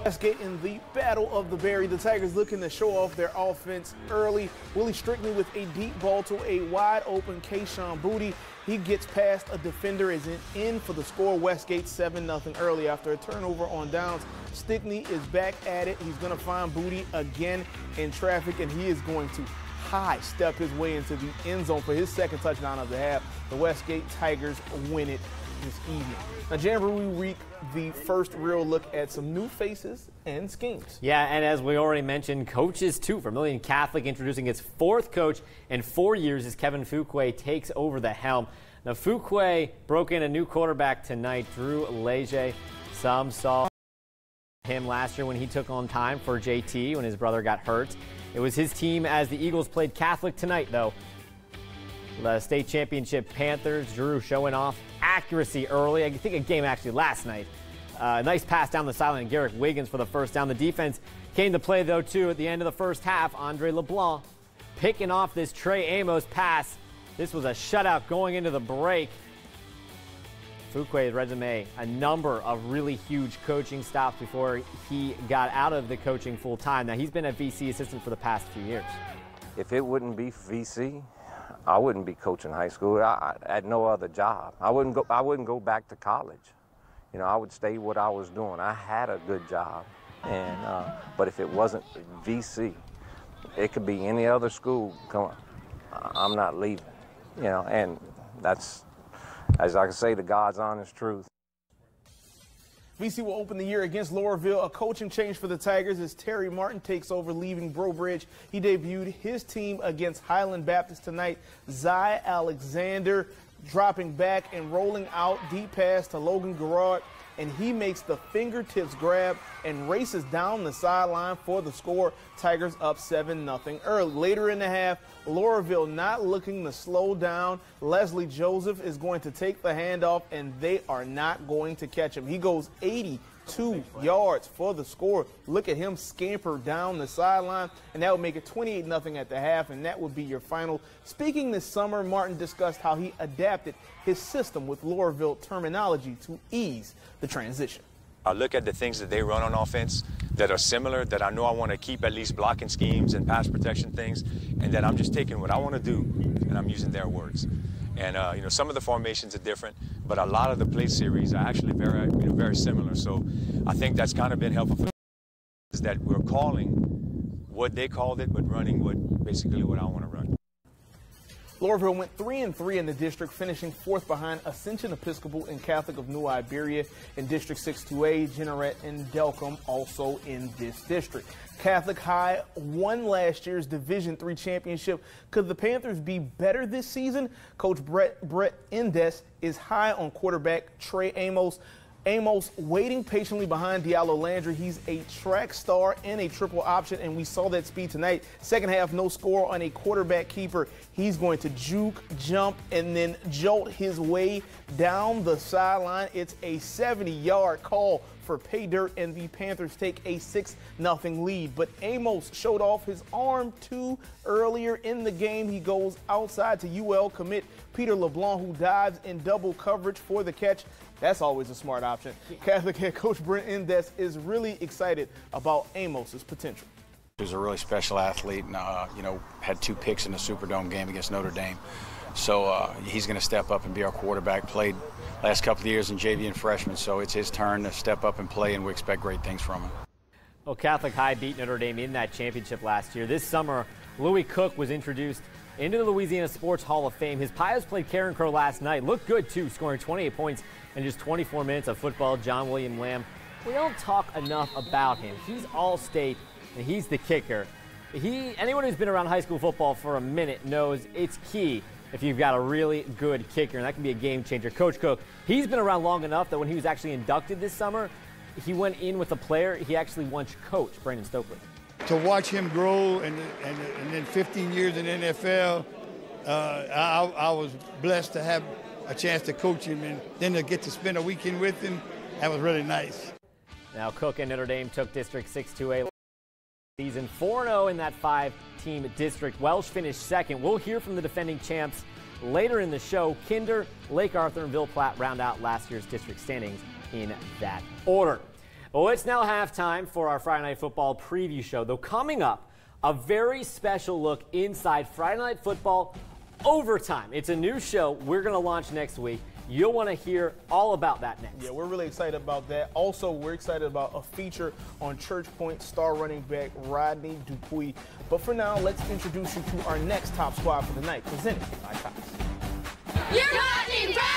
Westgate in the Battle of the Berry. The Tigers looking to show off their offense early. Willie Strictly with a deep ball to a wide open Kayshawn Booty. He gets past a defender, is in for the score. Westgate 7-0 early after a turnover on downs. Stickney is back at it. He's going to find Booty again in traffic, and he is going to high step his way into the end zone for his second touchdown of the half. The Westgate Tigers win it this evening. Now, Jamboree Week, the first real look at some new faces and schemes. Yeah, and as we already mentioned, coaches too. Vermillion Catholic introducing its fourth coach in 4 years as Kevin Fuquay takes over the helm. Now, Fuquay broke in a new quarterback tonight, Drew Leger. Some saw him last year when he took on time for JT when his brother got hurt. It was his team as the Eagles played Catholic tonight, though. The state championship Panthers, Drew showing off accuracy early. I think a game actually last night. Nice pass down the sideline, and Garrick Wiggins for the first down. The defense came to play, though, too, at the end of the first half. Andre LeBlanc picking off this Trey Amos pass. This was a shutout going into the break. Fuquay's resume, a number of really huge coaching stops before he got out of the coaching full time. Now, he's been a VC assistant for the past few years. If it wouldn't be VC, I wouldn't be coaching high school. I had no other job. I wouldn't go back to college. You know, I would stay what I was doing. I had a good job, and but if it wasn't VC, it could be any other school. Come on, I'm not leaving. You know, and that's, as I can say, the God's honest truth. VC will open the year against Loreauville. A coaching change for the Tigers as Terry Martin takes over, leaving Brobridge. He debuted his team against Highland Baptist tonight. Zy Alexander dropping back and rolling out, deep pass to Logan Garrard, and he makes the fingertips grab and races down the sideline for the score. Tigers up 7-0 early. Later in the half, Loreauville not looking to slow down. Leslie Joseph is going to take the handoff, and they are not going to catch him. He goes 82 yards for the score. Look at him scamper down the sideline, and that would make it 28-0 at the half, and that would be your final. Speaking this summer, Martin discussed how he adapted his system with Loreauville terminology to ease the transition. I look at the things that they run on offense that are similar, that I know I want to keep at least blocking schemes and pass protection things, and that I'm just taking what I want to do and I'm using their words. And you know, some of the formations are different, but a lot of the play series are actually very similar. So I think that's kind of been helpful for is that we're calling what they called it, but running basically what I want to run. Loreauville went 3-3 in the district, finishing fourth behind Ascension Episcopal and Catholic of New Iberia in District 6-2A. Jeanerette and Delcom also in this district. Catholic High won last year's Division III championship. Could the Panthers be better this season? Coach Brett Indes is high on quarterback Trey Amos. Amos waiting patiently behind Diallo Landry. He's a track star and a triple option, and we saw that speed tonight. Second half, no score on a quarterback keeper. He's going to juke, jump, and then jolt his way down the sideline. It's a 70-yard call for pay dirt, and the Panthers take a 6-0 lead. But Amos showed off his arm too earlier in the game. He goes outside to UL commit Peter LeBlanc, who dives in double coverage for the catch. That's always a smart option. Catholic head coach Brent Indes is really excited about Amos's potential. He's a really special athlete, and you know, had 2 picks in the Superdome game against Notre Dame. So he's going to step up and be our quarterback. Played last couple of years in JV and freshman, so it's his turn to step up and play, and we expect great things from him. Well, Catholic High beat Notre Dame in that championship last year. This summer, Louie Cook was introduced into the Louisiana Sports Hall of Fame. His Pios played Karen Crow last night. Looked good, too, scoring 28 points in just 24 minutes of football. John William Lamb, we don't talk enough about him. He's all-state, and he's the kicker. Anyone who's been around high school football for a minute knows it's key if you've got a really good kicker, and that can be a game changer. Coach Cook, he's been around long enough that when he was actually inducted this summer, he went in with a player he actually once coached, Brandon Stokely. To watch him grow and then 15 years in the NFL, I was blessed to have a chance to coach him, and then to get to spend a weekend with him, that was really nice. Now Cook and Notre Dame took District 6-2A season 4-0 in that 5-team district. Welsh finished second. We'll hear from the defending champs later in the show. Kinder, Lake Arthur, and Ville Platte round out last year's district standings in that order. Well, it's now halftime for our Friday Night Football preview show. Though coming up, a very special look inside Friday Night Football Overtime. It's a new show we're going to launch next week. You'll want to hear all about that next. Yeah, we're really excited about that. Also, we're excited about a feature on Church Point star running back Rodney Dupuis. But for now, let's introduce you to our next top squad for the night, presented by Cox. You're Rodney, right?